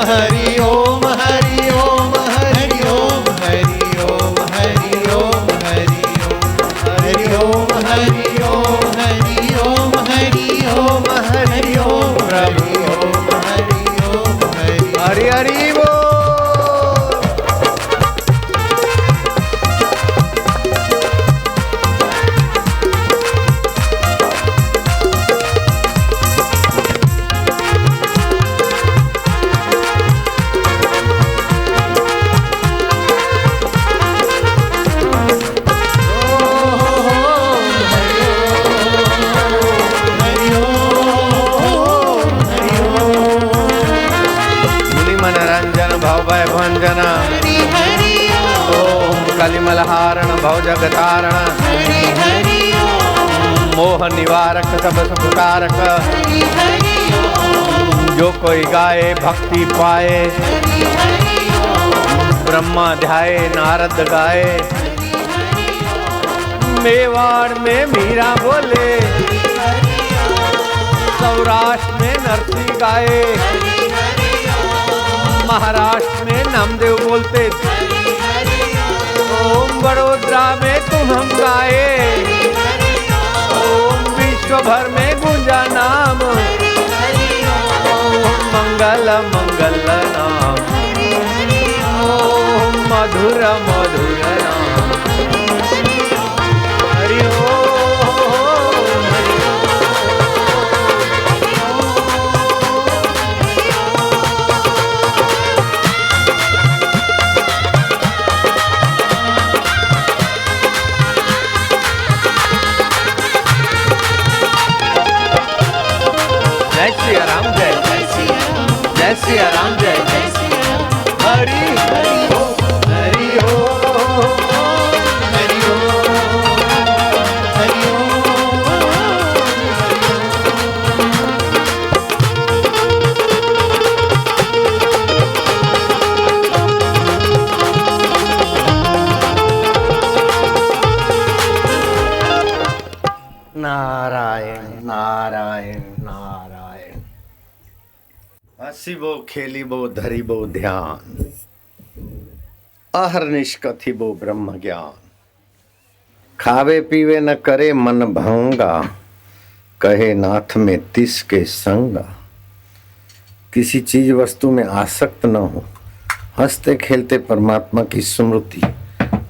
हरि ओम हरि ओम हरि ओम हरि ओम हरि ओम हरि ओम हरि ओम हरि ओम हरि ओम हरि ओम प्रभु ओम हरि ओम हरि हरि बोल। भंजन ओम कलिमलहारण भव जगतारण मोह निवारक सब सुखकारक जो कोई गाए भक्ति पाए ब्रह्मा ध्याए नारद गाए मेवाड़ में मीरा बोले सौराष्ट्र में नरसी गाए महाराष्ट्र में नामदेव बोलते ओम बड़ोदरा में तुम हम गाए ओम विश्व भर में गूंजा नाम ओम मंगल मंगल नाम ओम मधुर मधुर नाम हरि ओम। जय सिया राम जय जय सिया राम जय जय हरि हरि ओम हरि ओम हरि ओम हरि ओम। नारायण नारायण नारायण। हसीबो खेलीबो धरीबो ध्यान अहरनिश कथिबो ब्रह्म ज्ञान। खावे पीवे न करे मन भंगा कहे नाथ में तिस के संगा। किसी चीज वस्तु में आसक्त न हो हंसते खेलते परमात्मा की स्मृति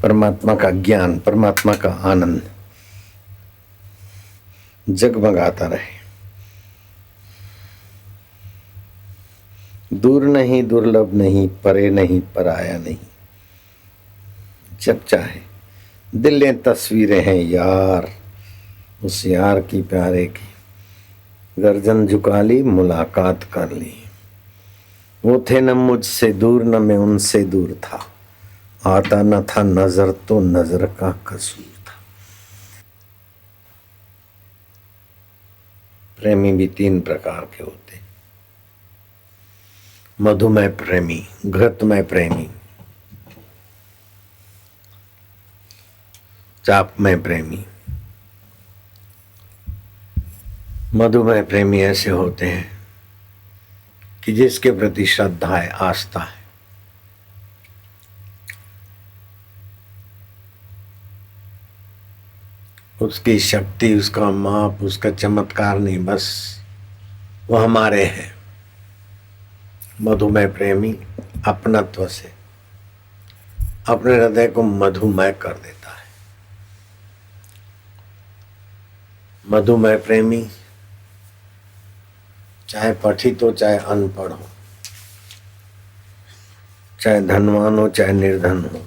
परमात्मा का ज्ञान परमात्मा का आनंद जगमगाता रहे। दूर नहीं दुर्लभ नहीं परे नहीं पराया नहीं। जब चाहे दिल ले तस्वीरें हैं यार उस यार की प्यारे की गर्दन झुका ली मुलाकात कर ली। वो थे न मुझसे दूर न मैं उनसे दूर था आता न था नजर तो नजर का कसूर था। प्रेमी भी तीन प्रकार के होते मधुमय प्रेमी घृतमय प्रेमी चापमय प्रेमी। मधुमय प्रेमी ऐसे होते हैं कि जिसके प्रति श्रद्धा है आस्था है उसकी शक्ति उसका माप उसका चमत्कार नहीं बस वो हमारे हैं। मधुमय प्रेमी अपनत्व से अपने हृदय को मधुमय कर देता है। मधुमय प्रेमी चाहे पठित हो चाहे अनपढ़ हो चाहे धनवान हो चाहे निर्धन हो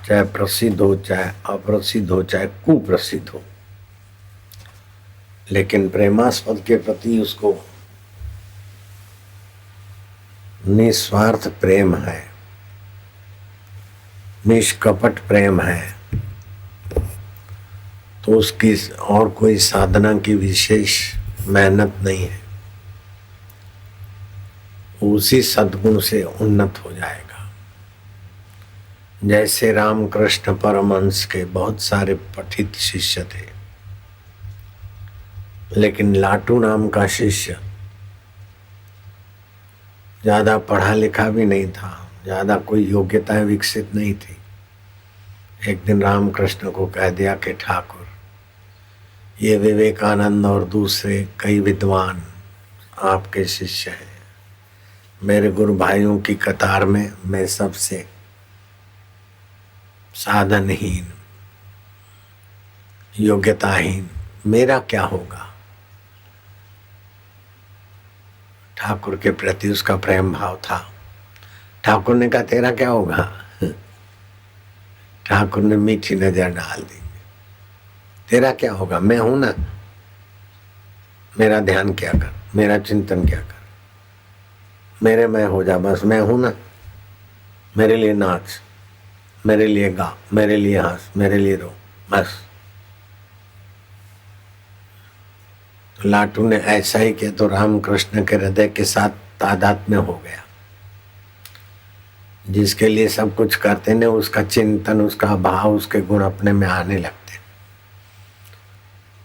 चाहे प्रसिद्ध हो चाहे अप्रसिद्ध हो चाहे कुप्रसिद्ध हो लेकिन प्रेमास्पद के प्रति उसको निस्वार्थ प्रेम है निष्कपट प्रेम है तो उसकी और कोई साधना की विशेष मेहनत नहीं है। उसी सद्गुण से उन्नत हो जाएगा। जैसे रामकृष्ण परमहंस के बहुत सारे पठित शिष्य थे लेकिन लाटू नाम का शिष्य ज़्यादा पढ़ा लिखा भी नहीं था, ज़्यादा कोई योग्यताएं विकसित नहीं थी। एक दिन रामकृष्ण को कह दिया कि ठाकुर, ये विवेकानंद और दूसरे कई विद्वान आपके शिष्य हैं, मेरे गुरु भाइयों की कतार में मैं सबसे साधनहीन, योग्यताहीन, मेरा क्या होगा। ठाकुर के प्रति उसका प्रेम भाव था। ठाकुर ने कहा तेरा क्या होगा। ठाकुर ने मीठी नजर डाल दी, तेरा क्या होगा, मैं हूं ना, मेरा ध्यान क्या कर, मेरा चिंतन क्या कर, मेरे में हो जा, बस मैं हूं ना, मेरे लिए नाच, मेरे लिए गा, मेरे लिए हंस, मेरे लिए रो, बस। तो लाटू ने ऐसा ही किया तो रामकृष्ण के हृदय के साथ तादात्म्य हो गया। जिसके लिए सब कुछ करते ने उसका चिंतन, उसका भाव, उसके गुण अपने में आने लगते।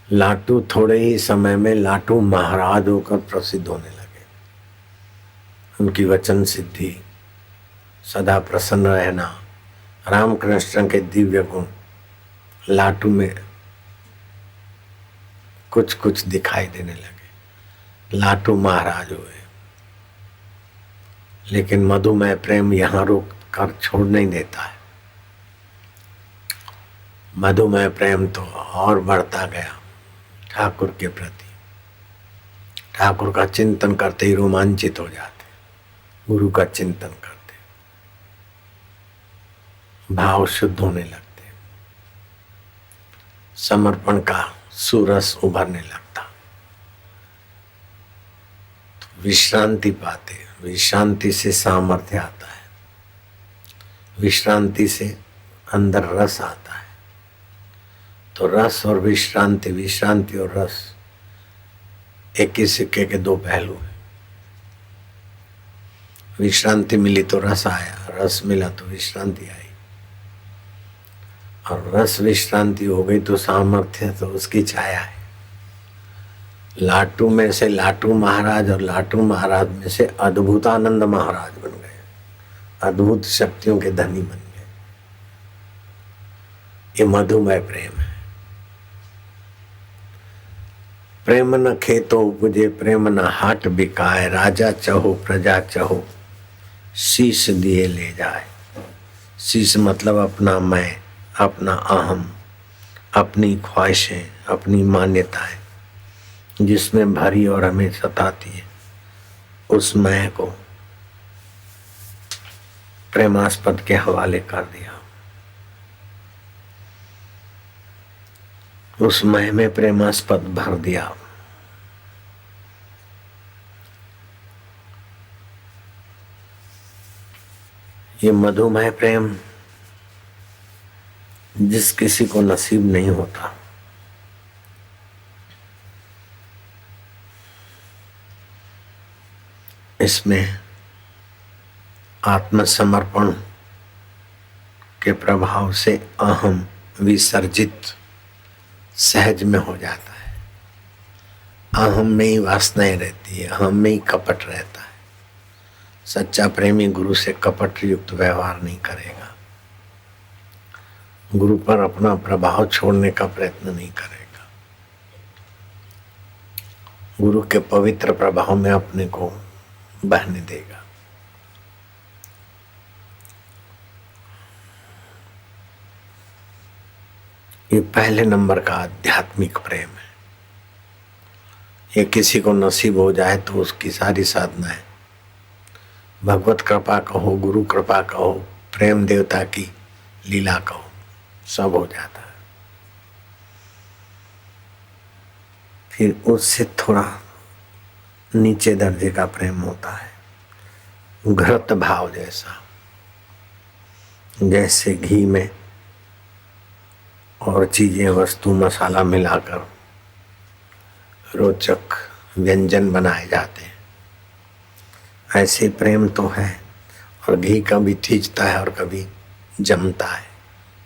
लाटू थोड़े ही समय में लाटू महाराज होकर प्रसिद्ध होने लगे। उनकी वचन सिद्धि, सदा प्रसन्न रहना, रामकृष्ण के दिव्य गुण लाटू में कुछ कुछ दिखाई देने लगे। लाटू महाराज हुए। लेकिन मधुमेह प्रेम यहां रोक कर छोड़ नहीं देता है। मधुमेह प्रेम तो और बढ़ता गया ठाकुर के प्रति। ठाकुर का चिंतन करते ही रोमांचित हो जाते, गुरु का चिंतन करते भाव शुद्ध होने लगते, समर्पण का सुरस उभरने लगता, तो विश्रांति पाते। विश्रांति से सामर्थ्य आता है, विश्रांति से अंदर रस आता है। तो रस और विश्रांति, विश्रांति और रस एक ही सिक्के के दो पहलू हैं। विश्रांति मिली तो रस आया, रस मिला तो विश्रांति आई, और रस विश्रांति हो गई तो सामर्थ्य तो उसकी छाया है। लाटू में से लाटू महाराज और लाटू महाराज में से अद्भुतानंद महाराज बन गए, अद्भुत शक्तियों के धनी बन गए। ये मधुमेह प्रेम है। प्रेम न खेतो उपजे, प्रेम न हाट बिकाए, राजा चहो प्रजा चहो, शीश दिए ले जाए। शीश मतलब अपना मैं, अपना अहम, अपनी ख्वाहिशें, अपनी मान्यताएं जिसमें भरी और हमें सताती है, उस मैं को प्रेमास्पद के हवाले कर दिया। उस मैं में प्रेमास्पद भर दिया। ये मधुमेह प्रेम जिस किसी को नसीब नहीं होता, इसमें आत्मसमर्पण के प्रभाव से अहम विसर्जित सहज में हो जाता है। अहम में ही वासनाएं रहती है, अहम में ही कपट रहता है। सच्चा प्रेमी गुरु से कपट युक्त व्यवहार नहीं करेगा, गुरु पर अपना प्रभाव छोड़ने का प्रयत्न नहीं करेगा, गुरु के पवित्र प्रभाव में अपने को बहने देगा। ये पहले नंबर का आध्यात्मिक प्रेम है। ये किसी को नसीब हो जाए तो उसकी सारी साधना है, भगवत कृपा कहो, गुरु कृपा कहो, प्रेम देवता की लीला कहो, सब हो जाता है। फिर उससे थोड़ा नीचे दर्जे का प्रेम होता है, घृत भाव जैसा, जैसे घी में और चीजें, वस्तु, मसाला मिलाकर रोचक व्यंजन बनाए जाते हैं। ऐसे प्रेम तो है, और घी कभी खींचता है और कभी जमता है,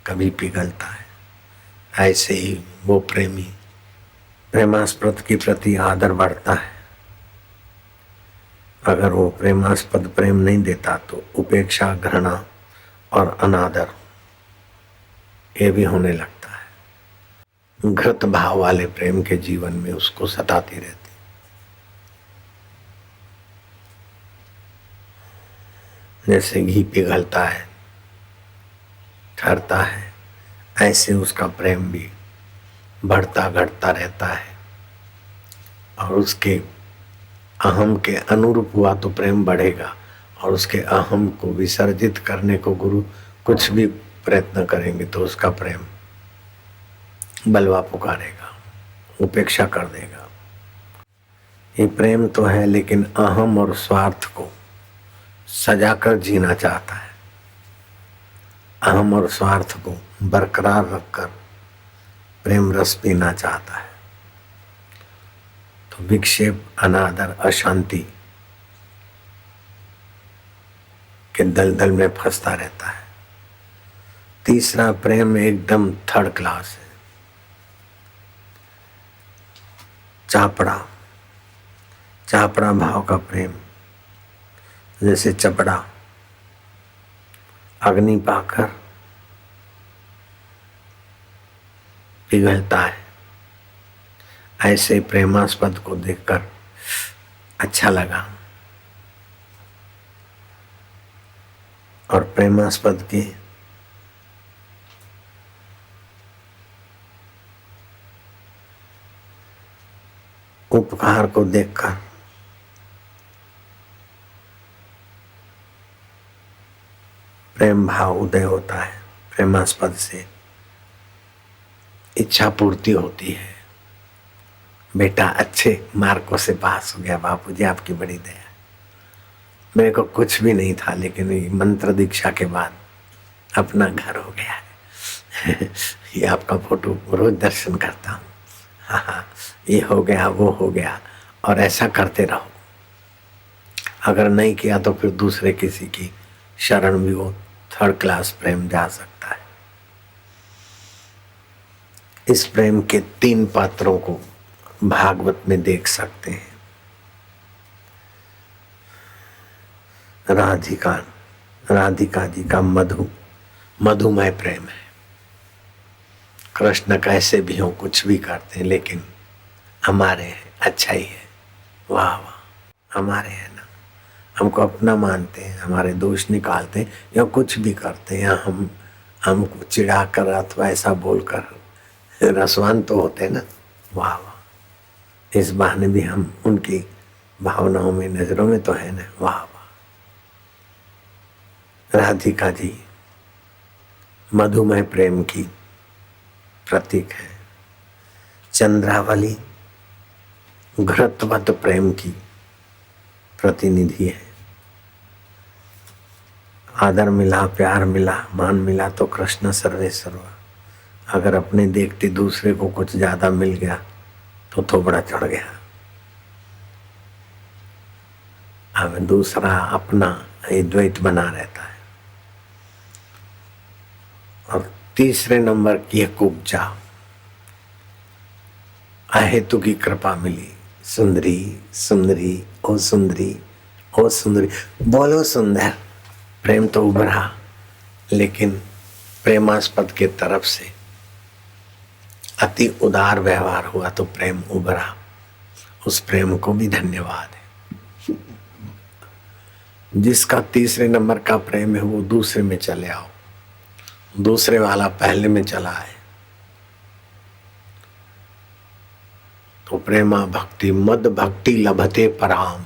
कभी पिघलता है। ऐसे ही वो प्रेमी प्रेमास्पद के प्रति आदर बढ़ता है अगर वो प्रेमास्पद प्रेम नहीं देता तो उपेक्षा, घृणा और अनादर ये भी होने लगता है। घृत भाव वाले प्रेम के जीवन में उसको सताती रहती। जैसे घी पिघलता है, ठहरता है, ऐसे उसका प्रेम भी बढ़ता घटता रहता है। और उसके अहम के अनुरूप हुआ तो प्रेम बढ़ेगा, और उसके अहम को विसर्जित करने को गुरु कुछ भी प्रयत्न करेंगे तो उसका प्रेम बलवा पुकारेगा, उपेक्षा कर देगा। ये प्रेम तो है, लेकिन अहम और स्वार्थ को सजाकर जीना चाहता है। अहम और स्वार्थ को बरकरार रखकर प्रेम रस पीना चाहता है। तो विक्षेप, अनादर, अशांति के दलदल में फंसता रहता है। तीसरा प्रेम एकदम थर्ड क्लास है, चापड़ा। चापड़ा भाव का प्रेम, जैसे चपड़ा अग्नि पाकर पिघलता है, ऐसे प्रेमास्पद को देखकर अच्छा लगा। और प्रेमास्पद के उपकार को देखकर प्रेम भाव उदय होता है। प्रेमास्पद से इच्छा पूर्ति होती है। बेटा अच्छे मार्कों से पास हो गया, बापूजी आपकी बड़ी दया। मेरे को कुछ भी नहीं था, लेकिन ये मंत्र दीक्षा के बाद अपना घर हो गया है। ये आपका फोटो रोज दर्शन करता हूँ। हाँ, ये हो गया, वो हो गया, और ऐसा करते रहो। अगर नहीं किया तो फिर दूसरे किसी की शरण भी वो थर्ड क्लास प्रेम जा सकता है। इस प्रेम के 3 पात्रों को भागवत में देख सकते हैं। राधिका जी का मधुमय प्रेम है। कृष्ण कैसे भी हो, कुछ भी करते हैं, लेकिन हमारे हैं, अच्छा ही है, वाह वाह, हमारे हैं ना। हमको अपना मानते हैं, हमारे दोष निकालते हैं, या कुछ भी करते हैं, या हमको चिढ़ा कर अथवा ऐसा बोलकर रसवान तो होते ना, वाह वाह। इस बहाने भी हम उनकी भावनाओं में, नजरों में तो है ना, वाह वाह। राधिका जी मधुमय प्रेम की प्रतीक है। चंद्रावली घृतवत प्रेम की प्रतिनिधि है। आदर मिला, प्यार मिला, मान मिला तो कृष्ण सर्वे सर्वा। अगर अपने देखते दूसरे को कुछ ज्यादा मिल गया तो थोबड़ा चढ़ गया। अब दूसरा अपना ये द्वैत बना रहता है। और तीसरे नंबर की है कुब्जा। अहेतु की कृपा मिली, सुंदरी सुंदरी ओ सुंदरी ओ सुंदरी, बोलो सुंदर। प्रेम तो उभरा, लेकिन प्रेमास्पद के तरफ से अति उदार व्यवहार हुआ तो प्रेम उभरा। उस प्रेम को भी धन्यवाद है। जिसका तीसरे नंबर का प्रेम है वो दूसरे में चले आओ, दूसरे वाला पहले में चला है तो प्रेमा भक्ति मद भक्ति लभते पराम,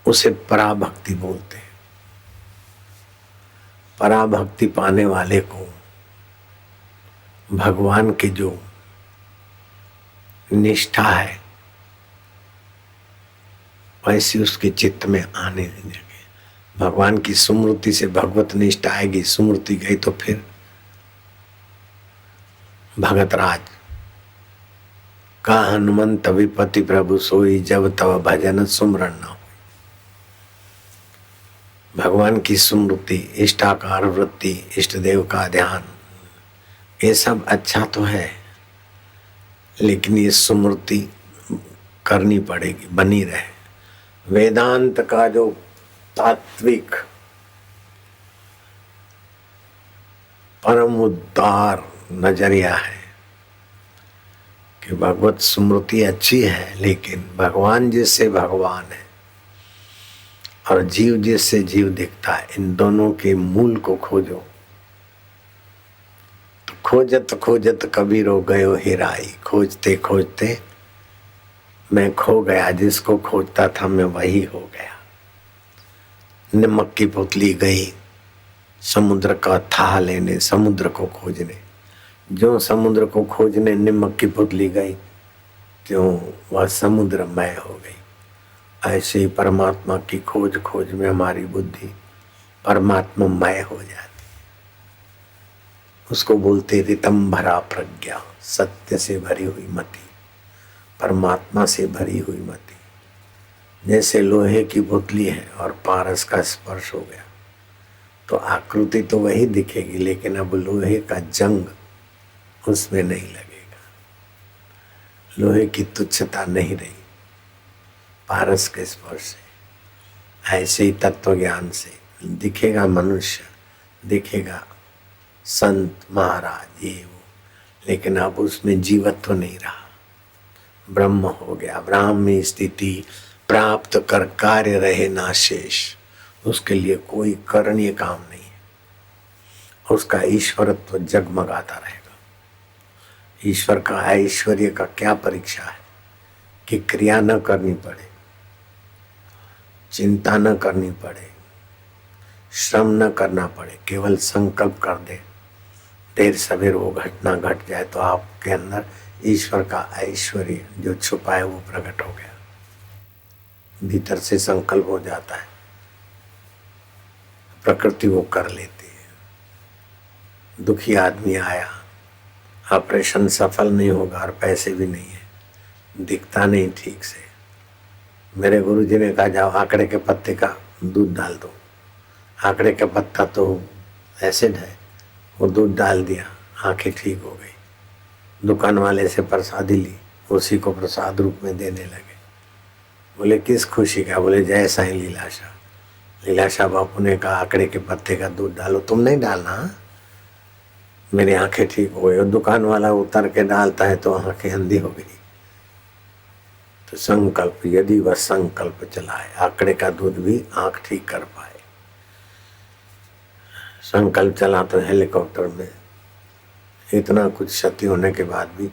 उसे पराभक्ति बोलते हैं। पराभक्ति पाने वाले को भगवान की जो निष्ठा है वैसी उसके चित्त में आने लगे। भगवान की सुमृति से भगवत निष्ठा आएगी, सुमृति गई तो फिर भगत राज का हनुमंत विपति प्रभु सोई, जब तब भजन सुमरण न हो। भगवान की सुमृति, इष्टाकार वृत्ति, इष्ट देव का ध्यान, ये सब अच्छा तो है, लेकिन ये सुमृति करनी पड़ेगी, बनी रहे। वेदांत का जो तात्विक परम उदार नजरिया है कि भगवत स्मृति अच्छी है, लेकिन भगवान जिससे भगवान है और जीव जिससे जीव दिखता है, इन दोनों के मूल को खोजो। तो खोजत खोजत कबीरो गयो हेराई, खोजते खोजते मैं खो गया, जिसको खोजता था मैं वही हो गया। नमक की पुतली गई समुद्र का था लेने, समुद्र को खोजने। जो समुद्र को खोजने नमक की पुतली गई, त्यों वह समुद्र मय हो गई। ऐसे ही परमात्मा की खोज खोज में हमारी बुद्धि परमात्मा मय हो जाती। उसको बोलते रितम भरा प्रज्ञा, सत्य से भरी हुई मति, परमात्मा से भरी हुई मति। जैसे लोहे की पुतली है और पारस का स्पर्श हो गया तो आकृति तो वही दिखेगी, लेकिन अब लोहे का जंग उसमें नहीं लगेगा, लोहे की तुच्छता नहीं रही पारस के स्पर्श से। ऐसे ही तत्व ज्ञान से दिखेगा मनुष्य, दिखेगा संत महाराज ये वो, लेकिन अब उसमें जीवत्व नहीं रहा, ब्रह्म हो गया। ब्राह्मी स्थिति प्राप्त कर कार्य रहे ना शेष, उसके लिए कोई करणीय काम नहीं है, उसका ईश्वरत्व जगमगाता रहेगा। ईश्वर का ऐश्वर्य का क्या परीक्षा है कि क्रिया न करनी पड़े, चिंता न करनी पड़े, श्रम न करना पड़े, केवल संकल्प कर दे, देर सवेर वो घटना घट जाए तो आपके अंदर ईश्वर का ऐश्वर्य जो छुपा है वो प्रकट हो गया। भीतर से संकल्प हो जाता है, प्रकृति वो कर लेती है। दुखी आदमी आया, ऑपरेशन सफल नहीं होगा और पैसे भी नहीं है, दिखता नहीं ठीक से। मेरे गुरुजी ने कहा जाओ आंकड़े के पत्ते का दूध डाल दो। आंकड़े का पत्ता तो एसिड है, वो दूध डाल दिया, आंखें ठीक हो गई। दुकान वाले से प्रसादी ली, उसी को प्रसाद रूप में देने लगे। बोले किस खुशी का? बोले जय साईं लीलाशाह। लीलाशाह बापू ने कहा आंकड़े के पत्ते का दूध डालो, तुम नहीं डालना, मेरी आंखें ठीक हो गई। और दुकान वाला उतर के डालता है तो आंखें अंधी हो गई। तो संकल्प, यदि वह संकल्प चलाए, आंकड़े का दूध भी आंख ठीक कर पाए। संकल्प चला तो हेलीकॉप्टर में इतना कुछ क्षति होने के बाद भी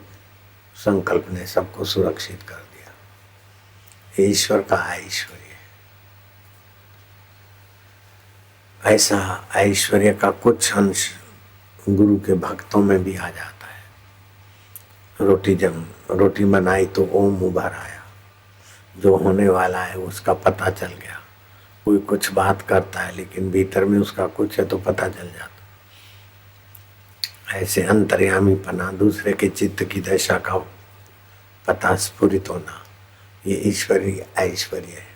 संकल्प ने सबको सुरक्षित कर दिया। ईश्वर का ऐश्वर्य, ऐसा ऐश्वर्य का कुछ अंश गुरु के भक्तों में भी आ जाता है। रोटी बनाई तो ओम उभर आया, जो होने वाला है उसका पता चल गया। कोई कुछ बात करता है लेकिन भीतर में उसका कुछ है तो पता चल जाता। ऐसे अंतर्यामी पना, दूसरे के चित्त की दशा का पता स्फुरित होना, ये ईश्वरीय ऐश्वर्य है।